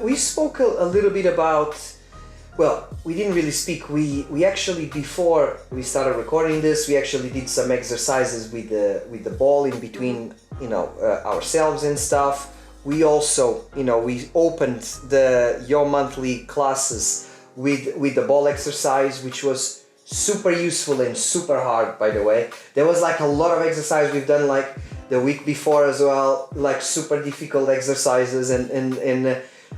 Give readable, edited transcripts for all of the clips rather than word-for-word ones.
We spoke a little bit about, well, we didn't really speak. We actually, before we started recording this, we actually did some exercises with the ball in between, ourselves and stuff. We also, we opened your monthly classes with the ball exercise, which was super useful and super hard, by the way. There was like a lot of exercise we've done like the week before as well, like super difficult exercises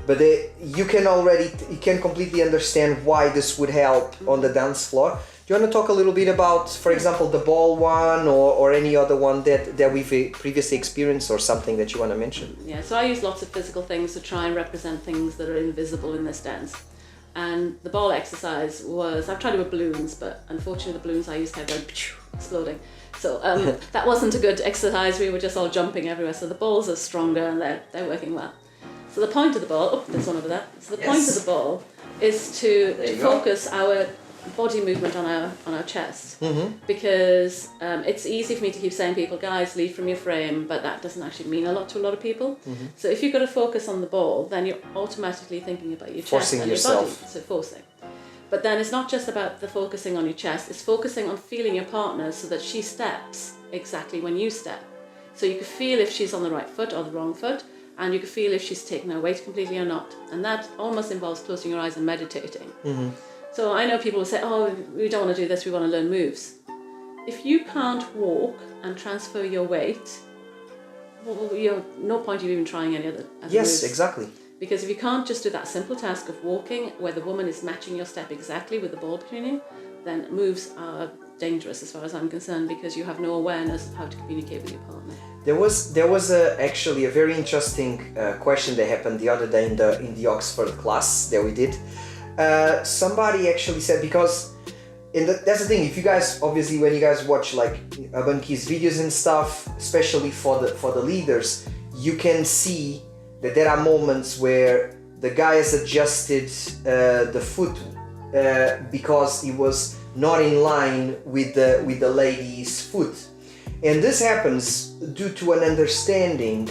but you can completely understand why this would help on the dance floor. Do you want to talk a little bit about, for example, the ball one or any other one that we've previously experienced, or something that you want to mention? Yeah, so I use lots of physical things to try and represent things that are invisible in this dance. And the ball exercise was, I've tried it with balloons, but unfortunately the balloons I used had going exploding. So that wasn't a good exercise. We were just all jumping everywhere. So the balls are stronger and they're working well. So the point of the ball, there's one over there. So the point of the ball is to focus our body movement on our chest, because it's easy for me to keep saying people, guys, lead from your frame, but that doesn't actually mean a lot to a lot of people. So if you've got to focus on the ball, then you're automatically thinking about your chest and your body. So forcing. But then it's not just about the focusing on your chest, it's focusing on feeling your partner so that she steps exactly when you step. So you can feel if she's on the right foot or the wrong foot, and you can feel if she's taken her weight completely or not. And that almost involves closing your eyes and meditating. So I know people will say, oh, we don't want to do this, we want to learn moves. If you can't walk and transfer your weight, well, you're no point of even trying any other moves. Yes, exactly. Because if you can't just do that simple task of walking, where the woman is matching your step exactly with the ball between you, then moves are dangerous as far as I'm concerned, because you have no awareness of how to communicate with your partner. There was actually a very interesting question that happened the other day in the Oxford class that we did. Somebody actually said, because that's the thing, if you guys, obviously when you guys watch like Urban Kiz videos and stuff, especially for the leaders, you can see that there are moments where the guy has adjusted the foot because he was not in line with the lady's foot. And this happens due to an understanding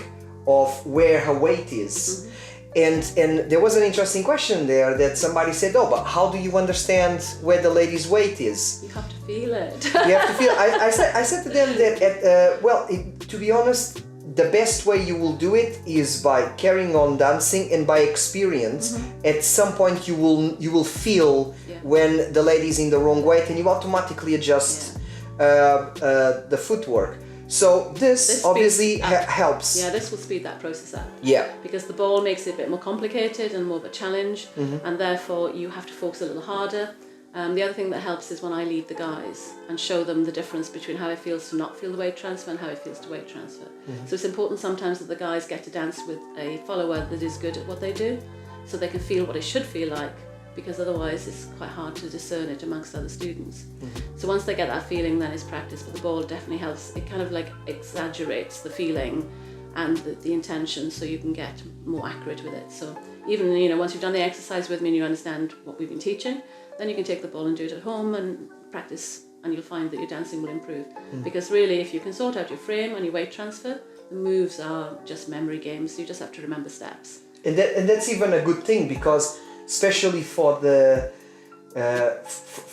of where her weight is. And there was an interesting question there that somebody said, oh, but how do you understand where the lady's weight is? You have to feel it. You have to feel it. I said to them that, to be honest, the best way you will do it is by carrying on dancing and by experience. At some point you will feel when the lady's in the wrong weight, and you automatically adjust the footwork. So this obviously helps. Yeah, this will speed that process up. Yeah. Because the ball makes it a bit more complicated and more of a challenge, and therefore you have to focus a little harder. The other thing that helps is when I lead the guys and show them the difference between how it feels to not feel the weight transfer and how it feels to weight transfer. So it's important sometimes that the guys get to dance with a follower that is good at what they do, so they can feel what it should feel like, because otherwise it's quite hard to discern it amongst other students. So once they get that feeling, then it's practice, but the ball definitely helps. It kind of like exaggerates the feeling and the intention, so you can get more accurate with it. So even, once you've done the exercise with me and you understand what we've been teaching, then you can take the ball and do it at home and practice, and you'll find that your dancing will improve. Because really, if you can sort out your frame and your weight transfer, the moves are just memory games. You just have to remember steps. And that's even a good thing, because especially for the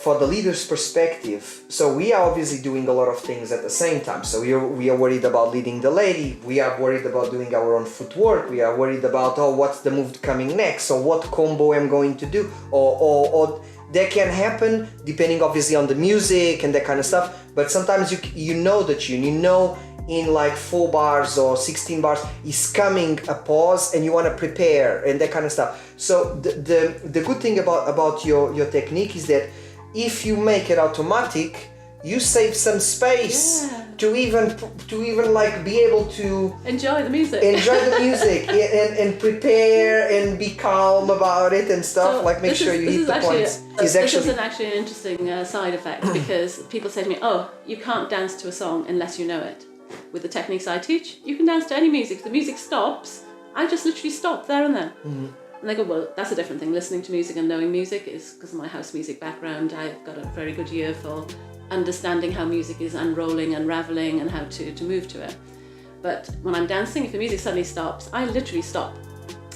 leader's perspective. So we are obviously doing a lot of things at the same time. So we are worried about leading the lady. We are worried about doing our own footwork. We are worried about, what's the move coming next, or what combo I'm going to do, or that can happen depending obviously on the music and that kind of stuff. But sometimes you know the tune, in like 4 bars or 16 bars is coming a pause, and you want to prepare and that kind of stuff. So the good thing about your technique is that if you make it automatic, you save some space to even like be able to enjoy the music and prepare and be calm about it and stuff. So make sure you hit the points. This is actually an interesting side effect, because people say to me, oh, you can't dance to a song unless you know it. With the techniques I teach, you can dance to any music. If the music stops, I just literally stop there and then. And they go, well, that's a different thing. Listening to music and knowing music is, because of my house music background, I've got a very good ear for understanding how music is unrolling, unraveling, and how to move to it. But when I'm dancing, if the music suddenly stops, I literally stop.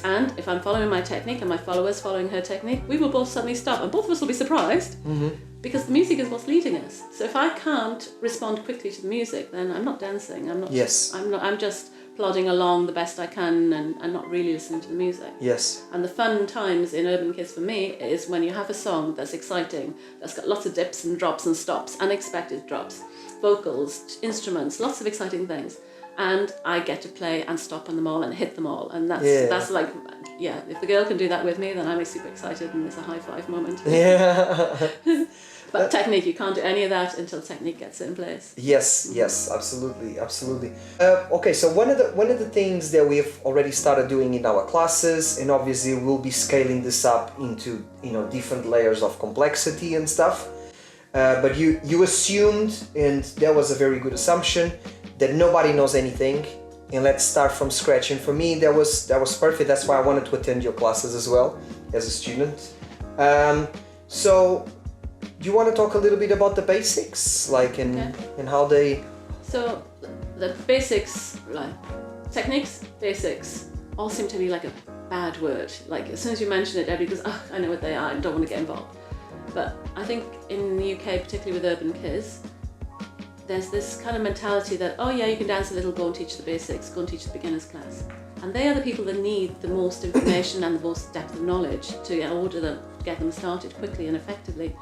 And if I'm following my technique and my follower's following her technique, we will both suddenly stop and both of us will be surprised because the music is what's leading us. So if I can't respond quickly to the music, then I'm not dancing. I'm just plodding along the best I can and not really listening to the music. Yes. And the fun times in Urban Kiz for me is when you have a song that's exciting, that's got lots of dips and drops and stops, unexpected drops, vocals, instruments, lots of exciting things. And I get to play and stop on them all and hit them all. And that's like, if the girl can do that with me, then I'm super excited and it's a high five moment. Yeah. But technique, you can't do any of that until technique gets in place. Yes, absolutely. Okay, so one of the things that we've already started doing in our classes, and obviously we'll be scaling this up into different layers of complexity and stuff. But you assumed, and that was a very good assumption, that nobody knows anything, and let's start from scratch. And for me, that was perfect. That's why I wanted to attend your classes as well as a student. So, do you want to talk a little bit about the basics, and how they? So, the basics, like techniques, basics, all seem to be like a bad word. Like as soon as you mention it, everybody goes, "Oh, I know what they are. I don't want to get involved." But I think in the UK, particularly with Urban Kiz, there's this kind of mentality that, oh yeah, you can dance a little, go and teach the basics, go and teach the beginners class. And they are the people that need the most information and the most depth of knowledge to get them started quickly and effectively.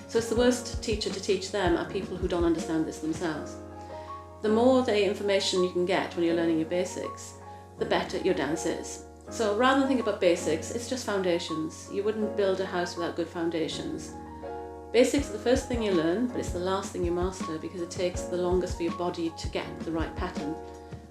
So it's the worst teacher to teach them are people who don't understand this themselves. The more information you can get when you're learning your basics, the better your dance is. So rather than think about basics, it's just foundations. You wouldn't build a house without good foundations. Basics are the first thing you learn, but it's the last thing you master because it takes the longest for your body to get the right pattern.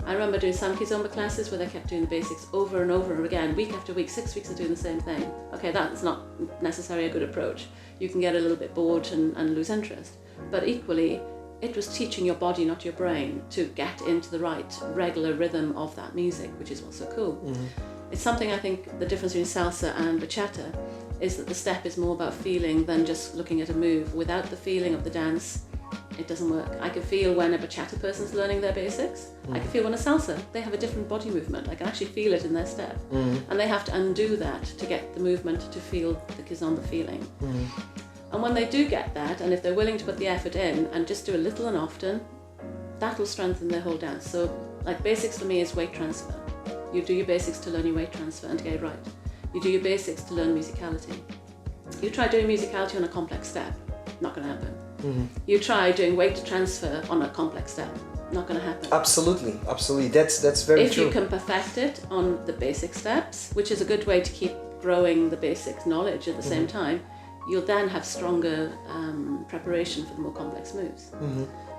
I remember doing some Kizomba classes where they kept doing the basics over and over again, week after week, 6 weeks of doing the same thing. Okay, that's not necessarily a good approach. You can get a little bit bored and lose interest. But equally, it was teaching your body, not your brain, to get into the right regular rhythm of that music, which is what's so cool. It's something I think the difference between salsa and bachata is that the step is more about feeling than just looking at a move. Without the feeling of the dance, it doesn't work. I can feel when a bachata person's learning their basics. I can feel when a salsa, they have a different body movement. I can actually feel it in their step. And they have to undo that to get the movement to feel the Kizomba feeling. And when they do get that, and if they're willing to put the effort in and just do a little and often, that will strengthen their whole dance. So like basics for me is weight transfer. You do your basics to learn your weight transfer and to get it right. You do your basics to learn musicality. You try doing musicality on a complex step, not going to happen. You try doing weight transfer on a complex step, not going to happen. Absolutely. That's very true. If you can perfect it on the basic steps, which is a good way to keep growing the basic knowledge at the same time, you'll then have stronger preparation for the more complex moves.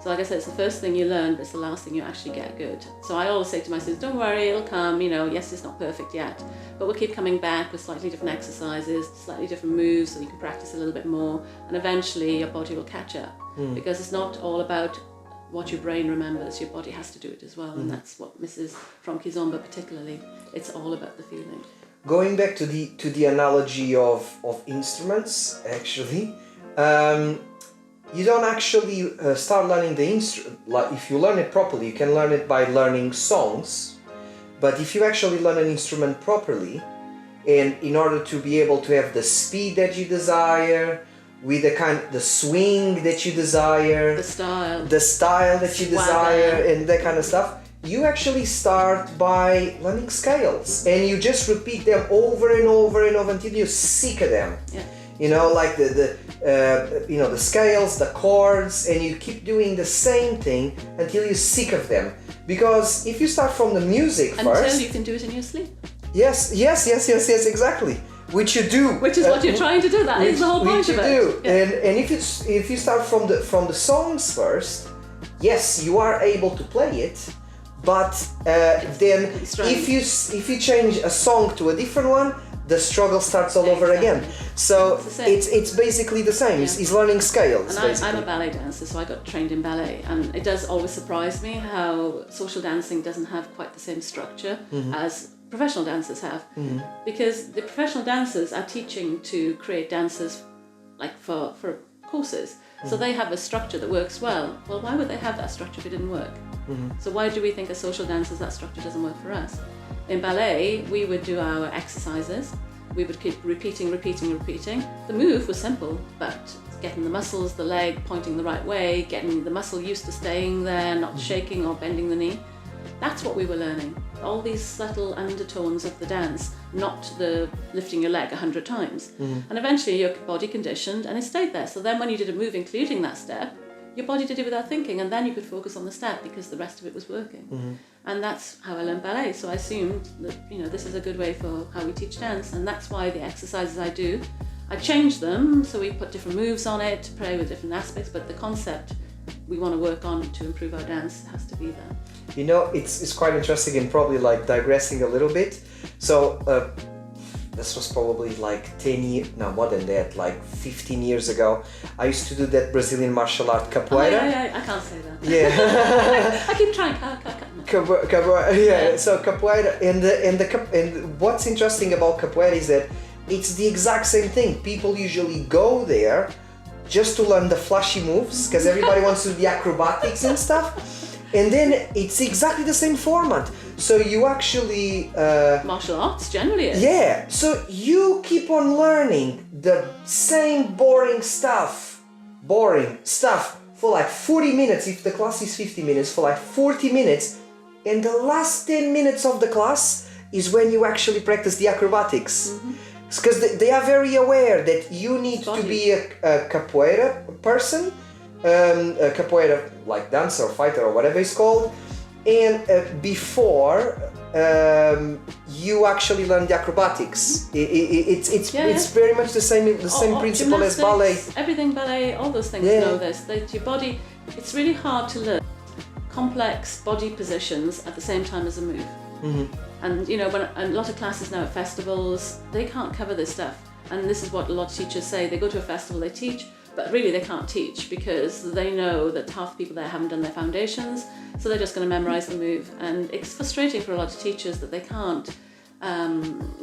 So like I said, it's the first thing you learn, but it's the last thing you actually get good. So I always say to my students, don't worry, it'll come, yes, it's not perfect yet, but we'll keep coming back with slightly different exercises, slightly different moves, so you can practice a little bit more, and eventually your body will catch up. Because it's not all about what your brain remembers, your body has to do it as well, and that's what misses from Kizomba particularly. It's all about the feeling. Going back to the analogy of instruments, actually, you don't actually start learning the instrument. Like if you learn it properly, you can learn it by learning songs. But if you actually learn an instrument properly, and in order to be able to have the speed that you desire, with the swing that you desire, the style that you desire, and that kind of stuff, you actually start by learning scales, and you just repeat them over and over and over until you're sick of them. Like the scales, the chords, and you keep doing the same thing until you're sick of them. Because if you start from the music first, until you can do it in your sleep. Yes, exactly. Which you do. Which is what you're trying to do. That is the whole point of it. Do. Yeah. And if you start from the songs first, yes, you are able to play it. But then if you change a song to a different one, the struggle starts all over again. So it's basically the same. Yeah. It's learning scales. And I'm a ballet dancer, so I got trained in ballet, and it does always surprise me how social dancing doesn't have quite the same structure as professional dancers have, because the professional dancers are teaching to create dancers like for courses. So they have a structure that works well. Well, why would they have that structure if it didn't work? So why do we think as social dancers that structure doesn't work for us? In ballet, we would do our exercises. We would keep repeating. The move was simple, but getting the muscles, the leg pointing the right way, getting the muscle used to staying there, not shaking or bending the knee. That's what we were learning. All these subtle undertones of the dance, not the lifting your leg 100 times. And eventually your body conditioned and it stayed there. So then when you did a move including that step, your body did it without thinking, and then you could focus on the step because the rest of it was working. And that's how I learned ballet. So I assumed that, you know, this is a good way for how we teach dance, and that's why the exercises I do, I change them, so we put different moves on it to play with different aspects, but the concept we want to work on to improve our dance has to be there. You know, it's quite interesting and probably like digressing a little bit. So this was probably like 10 years, no, more than that, like 15 years ago. I used to do that Brazilian martial art capoeira. I can't say that. Yeah. I keep trying. Capoeira. So capoeira, and what's interesting about capoeira is that it's the exact same thing. People usually go there just to learn the flashy moves because everybody wants to do the acrobatics and stuff. And then it's exactly the same format. So you actually... martial arts generally is. Yeah, so you keep on learning the same boring stuff for like 40 minutes, if the class is 50 minutes, for like 40 minutes. And the last 10 minutes of the class is when you actually practice the acrobatics. Because they are very aware that you need to be a capoeira person, a capoeira like dancer or fighter or whatever it's called, and before you actually learn the acrobatics. It's very much the same principle as ballet. Everything ballet, all those things know this. That your body, it's really hard to learn complex body positions at the same time as a move. And you know, when a lot of classes now at festivals, they can't cover this stuff. And this is what a lot of teachers say. They go to a festival, they teach, but really they can't teach because they know that half the people there haven't done their foundations, so they're just going to memorize the move. And it's frustrating for a lot of teachers that they can't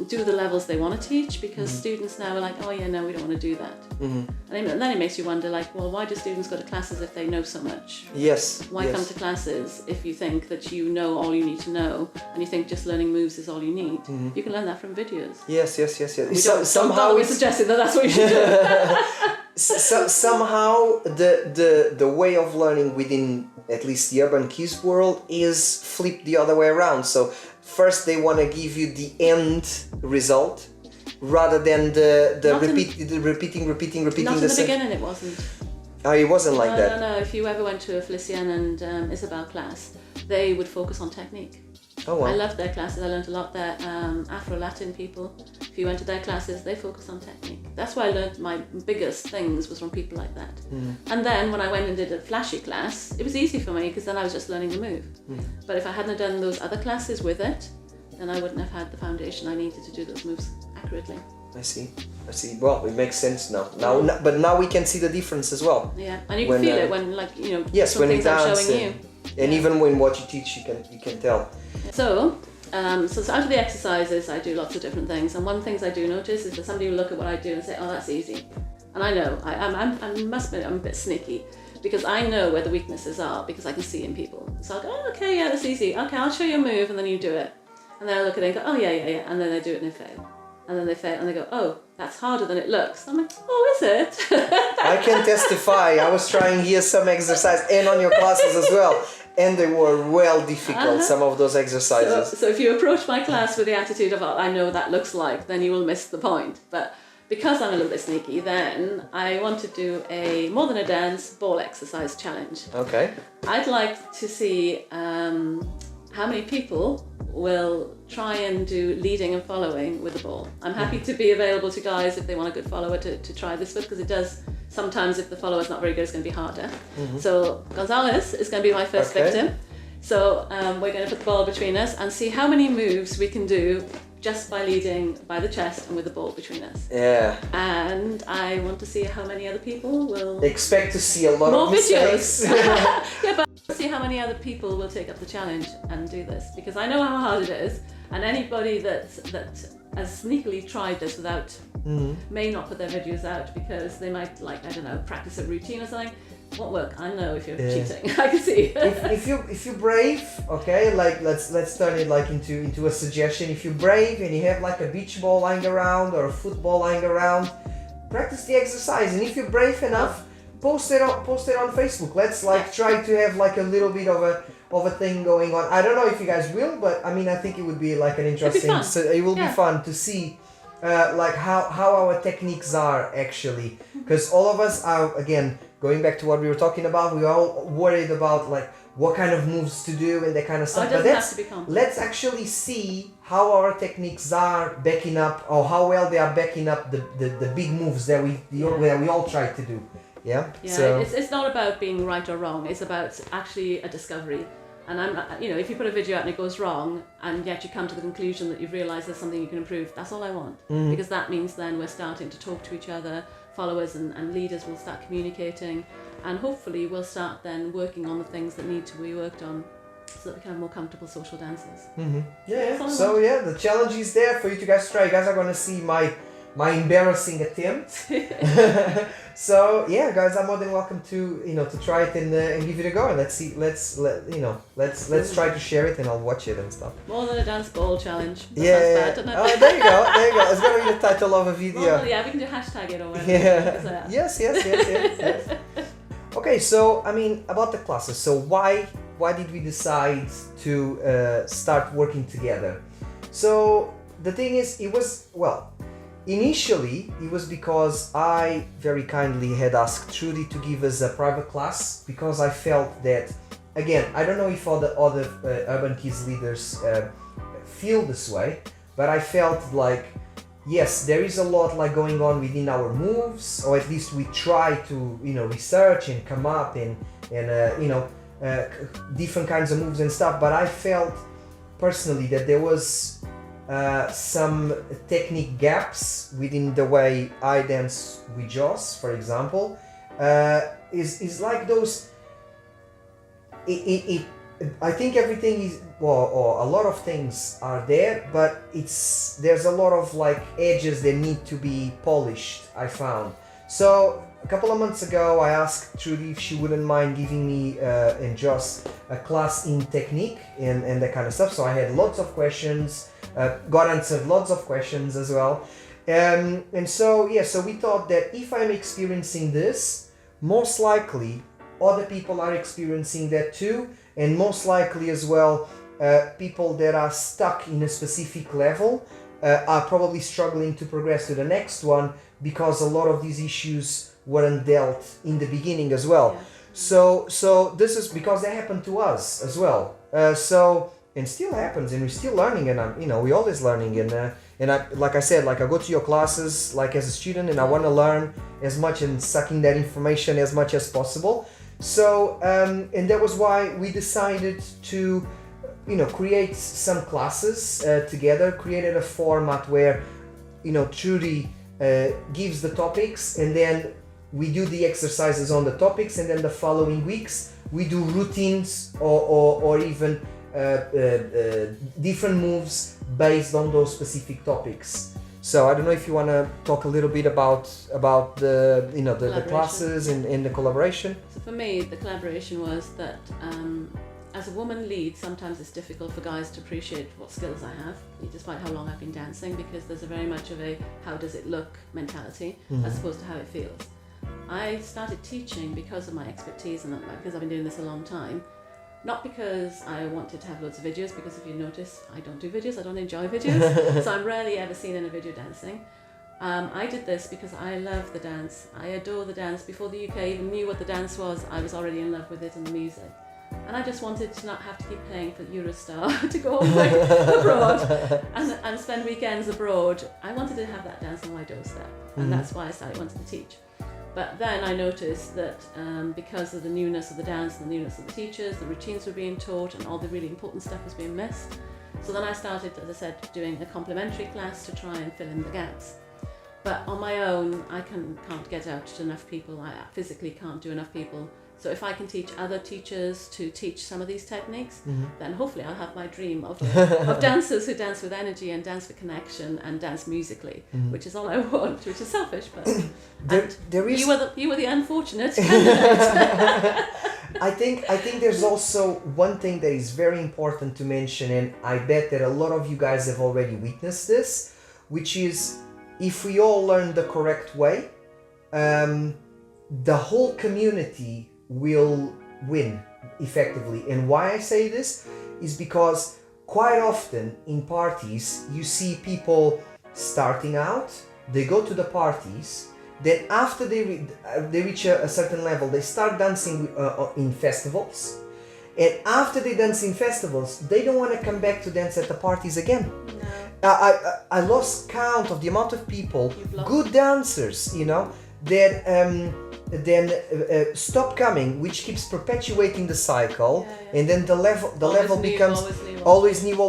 do the levels they want to teach because students now are like, oh yeah, no, we don't want to do that. And then it makes you wonder, like, well, why do students go to classes if they know so much? Yes. Why come to classes if you think that you know all you need to know and you think just learning moves is all you need? You can learn that from videos. Yes. Somehow we're suggesting that that's what you should do. Somehow the way of learning within at least the Urban Kiz world is flipped the other way around. So first they want to give you the end result rather than the repeating Not the in the same. beginning it wasn't. Oh, it wasn't like that. No. If you ever went to a Felicienne and Isabel class, they would focus on technique. Oh, wow. I loved their classes. I learned a lot there. Afro-Latin people, if you went to their classes, they focused on technique. That's why I learned my biggest things was from people like that. And then when I went and did a flashy class, it was easy for me because then I was just learning the move. But if I hadn't done those other classes with it, then I wouldn't have had the foundation I needed to do those moves accurately. I see. Well, it makes sense now. But now we can see the difference as well. Yeah, and you can feel it when, like, you know, yes, some when things you I'm dance showing you. And even when what you teach, you can tell. So out of the exercises, I do lots of different things. And one of the things I do notice is that somebody will look at what I do and say, oh, that's easy. And I know, I must admit, I'm a bit sneaky because I know where the weaknesses are because I can see in people. So I'll go, oh, okay, yeah, that's easy. Okay, I'll show you a move and then you do it. And then I look at it and go, oh, yeah. And then they do it and they fail. And then they fail and they go, oh, that's harder than it looks. I'm like, oh, is it? I can testify. I was trying here some exercise and on your classes as well. And they were well difficult, some of those exercises. So if you approach my class with the attitude of, oh, I know what that looks like, then you will miss the point. But because I'm a little bit sneaky, then I want to do a MoreThanADance ball exercise challenge. Okay. I'd like to see how many people will try and do leading and following with the ball. I'm happy to be available to guys if they want a good follower to try this with, because it does sometimes, if the follower's not very good, it's going to be harder. So Gonzalez is going to be my first victim. So we're going to put the ball between us and see how many moves we can do just by leading by the chest and with the ball between us. Yeah. And I want to see how many other people will... Expect to see a lot more of mistakes. Videos. Yeah, but see how many other people will take up the challenge and do this, because I know how hard it is, and anybody that has sneakily tried this without may not put their videos out because they might, like, I don't know, practice a routine or something. won't work. I know if you're cheating. I can see. if you're brave, okay, like let's turn it like into a suggestion. If you're brave and you have like a beach ball lying around or a football lying around, practice the exercise. And if you're brave enough, post it on Facebook. Let's try to have like a little bit of a thing going on. I don't know if you guys will, but I mean I think it would be like an interesting. So it will be fun to see. Like how our techniques are actually, because all of us are, again, going back to what we were talking about, we're all worried about like what kind of moves to do and that kind of stuff. It doesn't have to be complex. Let's actually see how our techniques are backing up, or how well they are backing up the big moves that we all try to do. Yeah. So it's not about being right or wrong. It's about actually a discovery. And if you put a video out and it goes wrong, and yet you come to the conclusion that you've realised there's something you can improve, that's all I want. Because that means then we're starting to talk to each other, followers and leaders will start communicating, and hopefully we'll start then working on the things that need to be worked on so that we can have more comfortable social dancers. Yeah, so the challenge is there for you to guys try. You guys are going to see my embarrassing attempt. So yeah, guys, I'm more than welcome to to try it and give it a go. And let's see, let's try to share it, and I'll watch it and stuff. More than a dance ball challenge. That sounds bad, doesn't it? Oh, there you go. It's gonna be the title of a video. Well, yeah, we can do hashtag it or whatever. Yeah. Yes. Okay, so I mean about the classes. So why did we decide to start working together? So the thing is, initially, it was because I very kindly had asked Trudy to give us a private class, because I felt that, again, I don't know if all the other Urban Kiz leaders feel this way, but I felt like, yes, there is a lot like going on within our moves, or at least we try to research and come up and different kinds of moves and stuff, but I felt personally that there was some technique gaps within the way I dance with Joss, for example, is like those. I think everything is, or a lot of things are there, but there's a lot of like edges that need to be polished, I found. So a couple of months ago, I asked Trudy if she wouldn't mind giving me and Joss a class in technique and that kind of stuff. So I had lots of questions. Got answered lots of questions as well, and so we thought that if I'm experiencing this, most likely other people are experiencing that too, and most likely as well people that are stuck in a specific level are probably struggling to progress to the next one, because a lot of these issues weren't dealt in the beginning as well. So this is because that happened to us as well. And still happens, and we're still learning, and we're always learning, and I, like I said, like I go to your classes like as a student, and I want to learn as much and sucking that information as much as possible. So and that was why we decided to create some classes together, created a format where Trudy gives the topics, and then we do the exercises on the topics, and then the following weeks we do routines or even different moves based on those specific topics. So I don't know if you want to talk a little bit about the the classes and the collaboration. So for me, the collaboration was that as a woman lead, sometimes it's difficult for guys to appreciate what skills I have, despite how long I've been dancing, because there's a very much of a how does it look mentality as opposed to how it feels. I started teaching because of my expertise and because I've been doing this a long time. Not because I wanted to have loads of videos, because if you notice, I don't do videos, I don't enjoy videos, so I'm rarely ever seen in a video dancing. I did this because I love the dance. I adore the dance. Before the UK even knew what the dance was, I was already in love with it and the music. And I just wanted to not have to keep paying for Eurostar to go all the way abroad and spend weekends abroad. I wanted to have that dance on my doorstep, and that's why I started wanting to teach. But then I noticed that because of the newness of the dance, the newness of the teachers, the routines were being taught, and all the really important stuff was being missed. So then I started, as I said, doing a complementary class to try and fill in the gaps. But on my own, I can't get out to enough people. I physically can't do enough people. So if I can teach other teachers to teach some of these techniques, then hopefully I'll have my dream of dancers who dance with energy and dance for connection and dance musically, which is all I want, which is selfish, but there is... you were the unfortunate candidate. I think there's also one thing that is very important to mention, and I bet that a lot of you guys have already witnessed this, which is if we all learn the correct way, the whole community will win effectively. And why I say this is because quite often in parties you see people starting out, they go to the parties, then after they reach a certain level, they start dancing in festivals, and after they dance in festivals, they don't want to come back to dance at the parties again. No. I lost count of the amount of people, good dancers, you know, that then stop coming, which keeps perpetuating the cycle, and then the level becomes always new,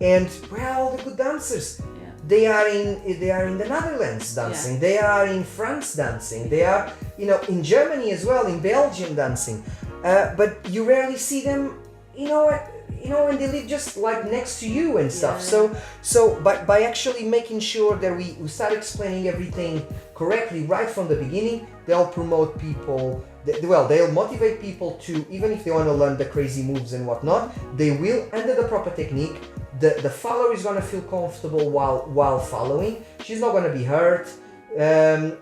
and where are all the good dancers? They are in the Netherlands dancing. They are in France dancing. They are, in Germany as well, in Belgium dancing. But you rarely see them, and they live just like next to you and stuff. So by actually making sure that we start explaining everything correctly right from the beginning, they'll promote people. They'll motivate people to, even if they want to learn the crazy moves and whatnot, they will under the proper technique. The follower is gonna feel comfortable while following. She's not gonna be hurt, and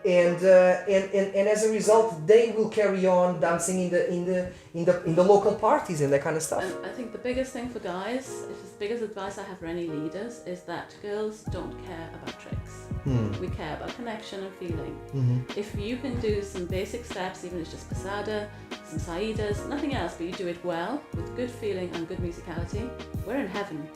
as a result, they will carry on dancing in the local parties and that kind of stuff. And I think the biggest thing for guys, the biggest advice I have for any leaders, is that girls don't care about tricks. We care about connection and feeling. If you can do some basic steps, even if it's just pasada, some saidas, nothing else, but you do it well, with good feeling and good musicality, we're in heaven.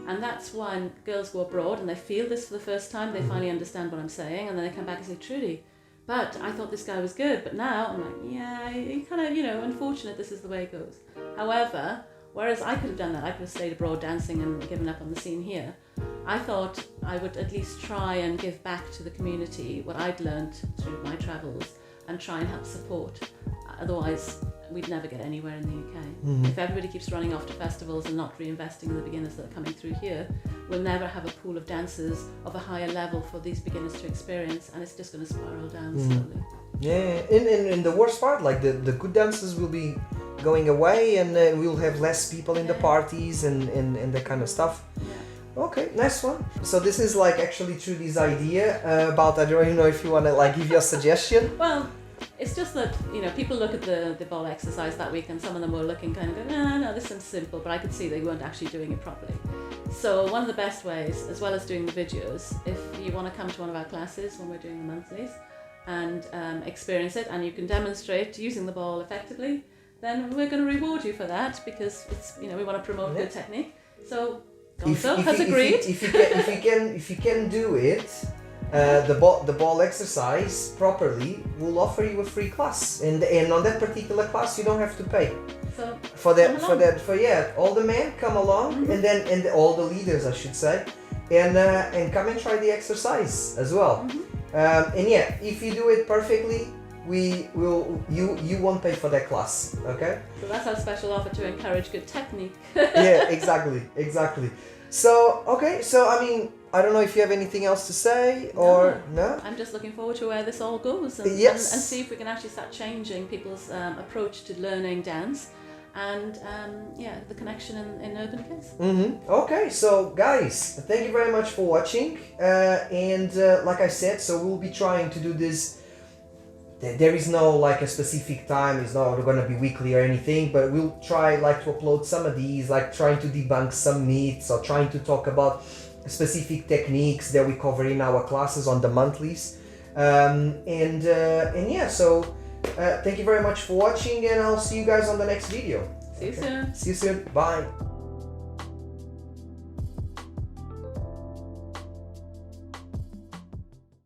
And that's when girls go abroad and they feel this for the first time, they finally understand what I'm saying, and then they come back and say, Trudy, but I thought this guy was good, but now I'm like, yeah, you kind of, unfortunate this is the way it goes. However, whereas I could have done that, I could have stayed abroad dancing and given up on the scene here, I thought I would at least try and give back to the community what I'd learned through my travels and try and help support. Otherwise, we'd never get anywhere in the UK. If everybody keeps running off to festivals and not reinvesting in the beginners that are coming through here, we'll never have a pool of dancers of a higher level for these beginners to experience, and it's just going to spiral down slowly. Yeah, and the worst part, like the good dancers will be going away, and we'll have less people in the parties and that kind of stuff. Okay, nice one. So this is like actually Trudy's idea about, I don't even know if you want to like give your suggestion. Well, it's just that, people look at the ball exercise that week and some of them were looking kind of going, no, this seems simple, but I could see they weren't actually doing it properly. So one of the best ways, as well as doing the videos, if you want to come to one of our classes when we're doing the monthlies and experience it, and you can demonstrate using the ball effectively, then we're going to reward you for that, because it's, we want to promote good technique. So Gonzo has agreed. If you can do it, the ball exercise properly, we'll offer you a free class, and on that particular class you don't have to pay. So all the men come along, and all the leaders, I should say, and come and try the exercise as well. If you do it perfectly, you won't pay for that class, okay? So that's our special offer to encourage good technique. Yeah, exactly. So I mean, I don't know if you have anything else to say or no? I'm just looking forward to where this all goes and see if we can actually start changing people's approach to learning dance and the connection in Urban Kiz. Okay, so guys, thank you very much for watching, and like I said, so we'll be trying to do this. There is no like a specific time, it's not going to be weekly or anything, but we'll try like to upload some of these, like trying to debunk some myths or trying to talk about specific techniques that we cover in our classes on the monthlies. So thank you very much for watching, and I'll see you guys on the next video. See you soon. See you soon. Bye.